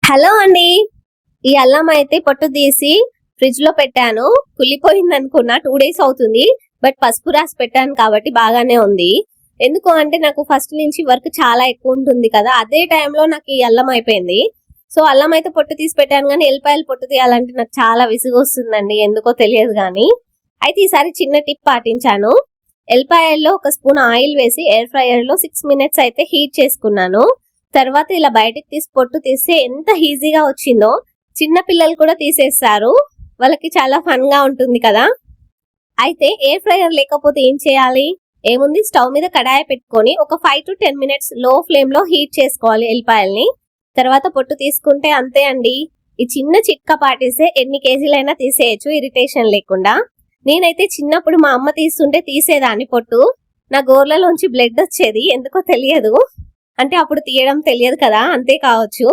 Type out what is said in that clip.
Hello అండి. ఈ అల్లం అయితే పొట్టు తీసి ఫ్రిడ్జ్ లో పెట్టాను. కుళ్ళిపోయింది అనుకున్నా, 2 days అవుతుంది. బట్ పసుపు రాసి పెట్టాను కాబట్టి బాగానే ఉంది. ఎందుకు అంటే నాకు ఫస్ట్ నుంచి వర్క్ చాలా ఎక్కువ ఉంటుంది కదా, అదే టైంలో నాకు ఈ అల్లం అయిపోయింది. సో అల్లం అయితే పొట్టు తీసి పెట్టాను, కానీ ఎల్లిపాయలు పొట్టు తీయాలంటే నాకు చాలా విసుగు వస్తుందండి, ఎందుకో తెలియదు కానీ. అయితే ఈసారి చిన్న టిప్ పాటించాను. ఎల్లిపాయల్లో 1 స్పూన్ ఆయిల్ వేసి ఎయిర్ ఫ్రైయర్ లో 6 minutes అయితే హీట్ చేసుకున్నాను. తర్వాత ఇలా బయటకు తీసి పొట్టు తీస్తే ఎంత ఈజీగా వచ్చిందో. చిన్న పిల్లలు కూడా తీసేస్తారు, వాళ్ళకి చాలా ఫన్ గా ఉంటుంది కదా. అయితే ఎయిర్ ఫ్రైయర్ లేకపోతే ఏం చేయాలి? ఏముంది, స్టవ్ మీద కడాయి పెట్టుకొని ఒక 5 to 10 minutes లో ఫ్లేమ్ లో హీట్ చేసుకోవాలి ఎల్లిపాయల్ని. తర్వాత పొట్టు తీసుకుంటే అంతే అండి. ఈ చిన్న చిట్కా పాటిస్తే ఎన్ని కేజీలైనా తీసేయచ్చు ఇరిటేషన్ లేకుండా. నేనైతే చిన్నప్పుడు మా అమ్మ తీస్తుంటే తీసేదాన్ని పొట్టు. నా గోర్లలోంచి బ్లడ్ వచ్చేది, ఎందుకో తెలియదు. అంటే అప్పుడు తీయడం తెలియదు కదా, అంతే కావచ్చు.